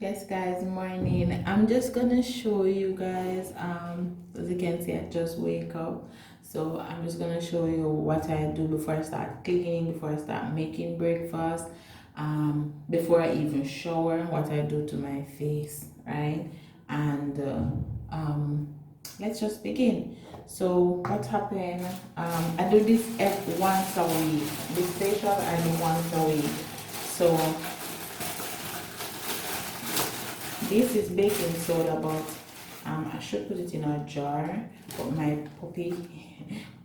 Yes guys, morning. I'm just gonna show you guys as you can see I just wake up. So I'm just gonna show you what I do before I start cleaning, before I start making breakfast, before I even shower, what I do to my face, right? And let's just begin. So what happened? I do this once a week. This facial I do once a week. So this is baking soda, but I should put it in a jar. But my puppy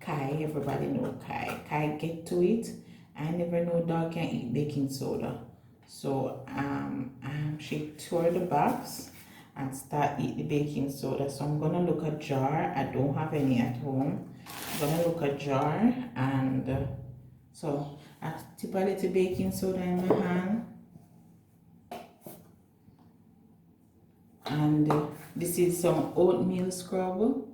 Kai, everybody know Kai. Kai get to it. I never know dog can eat baking soda. So she tore the box and start eat the baking soda. So I'm gonna look a jar. I don't have any at home. I'm gonna look a jar and so I tip a little baking soda in my hand. And this is some oatmeal scrub.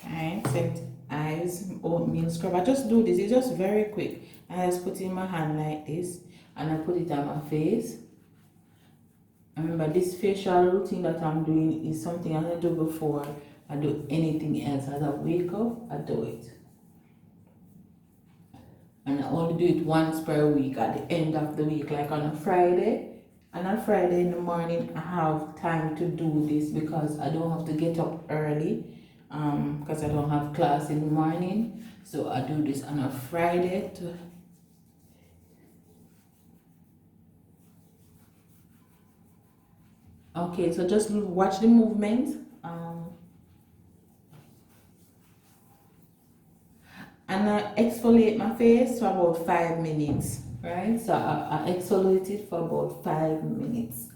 Alright, set eyes oatmeal scrub. I just do this, it's just very quick. I just put it in my hand like this and I put it on my face. Remember, this facial routine that I'm doing is something I do before I do anything else. As I wake up, I do it. And I only do it once per week at the end of the week, like on a Friday. And on Friday in the morning, I have time to do this because I don't have to get up early because I don't have class in the morning. So I do this on a Friday to okay, so just watch the movement. And I exfoliate my face for about 5 minutes, right? So I exfoliate it for about 5 minutes.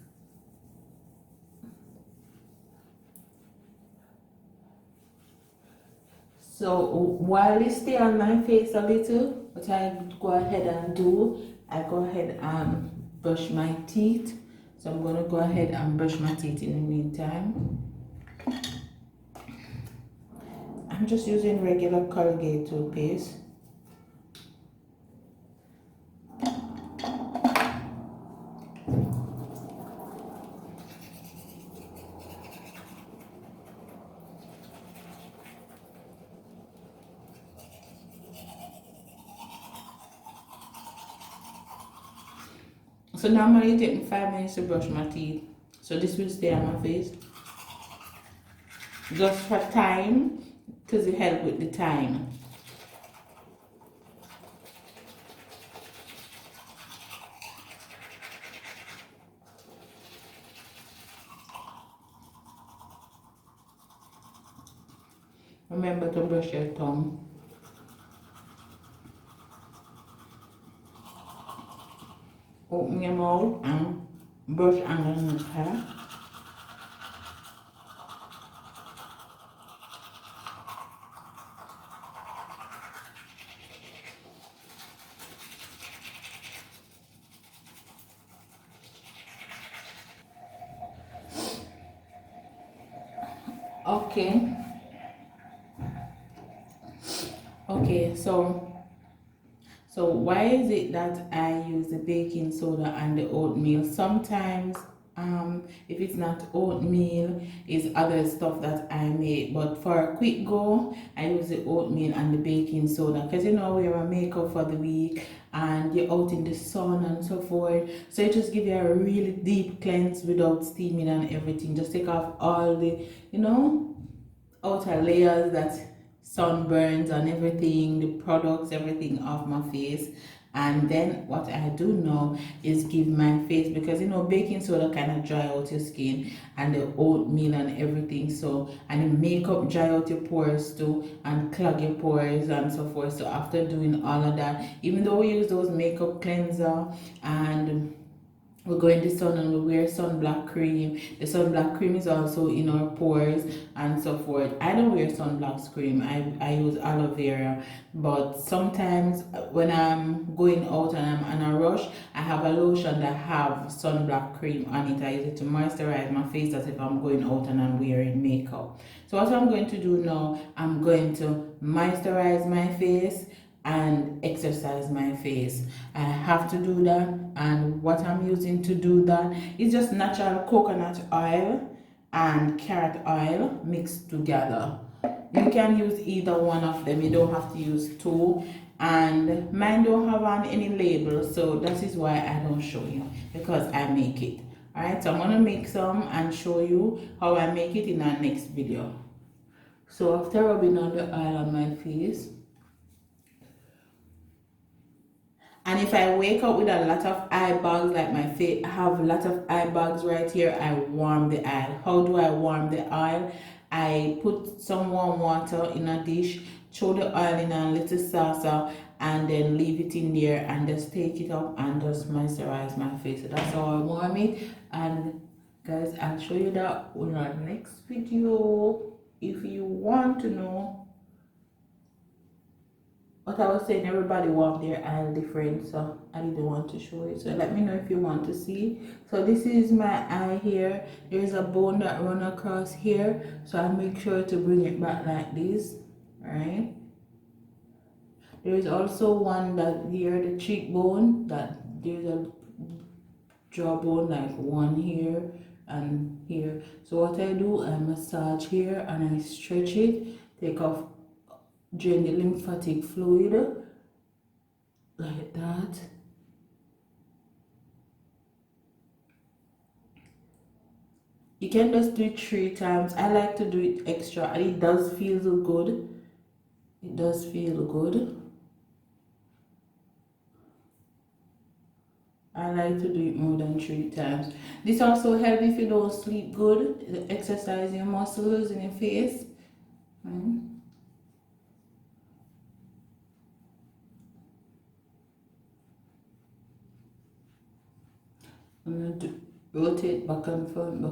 So while it stay on my face a little, what I go ahead and do, I go ahead and brush my teeth. So I'm gonna go ahead and brush my teeth in the meantime. I'm just using regular Colgate toothpaste. So normally it takes me 5 minutes to brush my teeth. So this will stay on my face. Just for time, because it helps with the time. Remember to brush your tongue. Open your mouth and brush underneath her. Okay. Okay, so why is it that I use the baking soda and the oatmeal? Sometimes if it's not oatmeal, it's other stuff that I make. But for a quick go, I use the oatmeal and the baking soda because you know we wear makeup for the week and you're out in the sun and so forth. So it just give you a really deep cleanse without steaming and everything. Just take off all the, you know, outer layers that sunburns and everything, the products, everything off my face. And then what I do now is give my face, because you know baking soda kind of dry out your skin and the oatmeal and everything, so and the makeup dry out your pores too and clog your pores and so forth. So after doing all of that, even though we use those makeup cleanser and we go in the sun and we wear sunblock cream. The sunblock cream is also in our pores and so forth. I don't wear sunblock cream. I use aloe vera. But sometimes when I'm going out and I'm in a rush, I have a lotion that have sunblock cream on it. I use it to moisturize my face as if I'm going out and I'm wearing makeup. So what I'm going to do now, I'm going to moisturize my face and exercise my face. I have to do that, and what I'm using to do that is just natural coconut oil and carrot oil mixed together. You can use either one of them, you don't have to use two, and mine don't have on any label, so that is why I don't show you, because I make it. Alright, so I'm gonna make some and show you how I make it in our next video. So after rubbing on the oil on my face, and if I wake up with a lot of eye bags, like my face, I have a lot of eye bags right here, I warm the oil. How do I warm the oil? I put some warm water in a dish, throw the oil in a little saucer, and then leave it in there and just take it up and just moisturize my face. So that's how I warm it. And guys, I'll show you that in our next video if you want to know. What I was saying, everybody warm their eye different, so I didn't want to show it. So let me know if you want to see. So this is my eye here. There is a bone that run across here, so I make sure to bring it back like this, right? There is also one that here, the cheekbone, that there's a jawbone, like one here and here. So what I do, I massage here and I stretch it, take off, drain the lymphatic fluid like that. You can just do it 3 times. I like to do it extra, and it does feel good. It does feel good. I like to do it more than 3 times. This also helps if you don't sleep good, exercise your muscles in your face. I'm going to rotate back and front,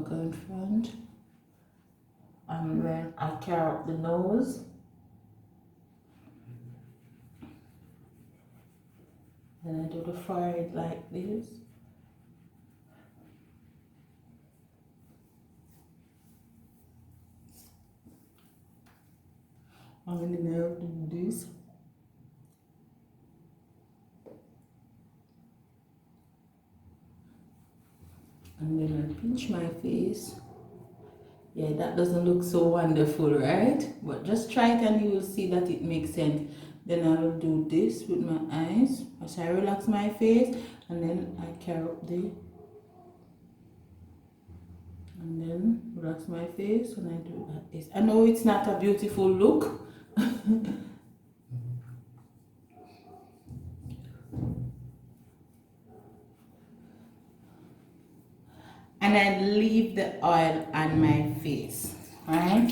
and then I carry up the nose. Then I do the forehead like this. I'm going to do this. And then I pinch my face. Yeah, that doesn't look so wonderful, right? But just try it and you will see that it makes sense. Then I will do this with my eyes as I relax my face, and then I carry up the, and then relax my face, and I do like this. I know it's not a beautiful look. And I leave the oil on my face, right?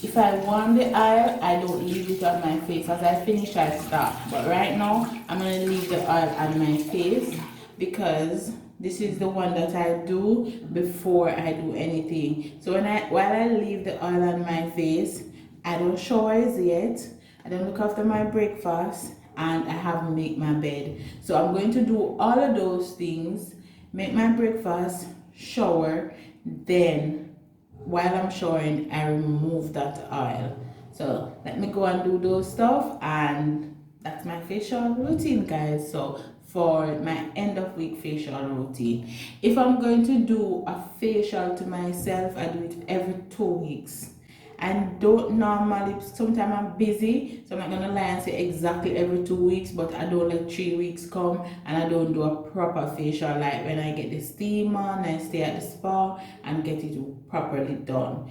If I warm the oil, I don't leave it on my face. As I finish, I stop. But right now, I'm going to leave the oil on my face because this is the one that I do before I do anything. So while I leave the oil on my face, I don't shower yet. I don't look after my breakfast, and I haven't made my bed. So I'm going to do all of those things, make my breakfast, shower, then while I'm showering, I remove that oil. So let me go and do those stuff, and that's my facial routine, guys. So for my end of week facial routine, if I'm going to do a facial to myself, I do it every 2 weeks. I don't normally, sometimes I'm busy, so I'm not gonna lie and say exactly every 2 weeks, but I don't let 3 weeks come and I don't do a proper facial, like when I get the steam on, I stay at the spa and get it properly done.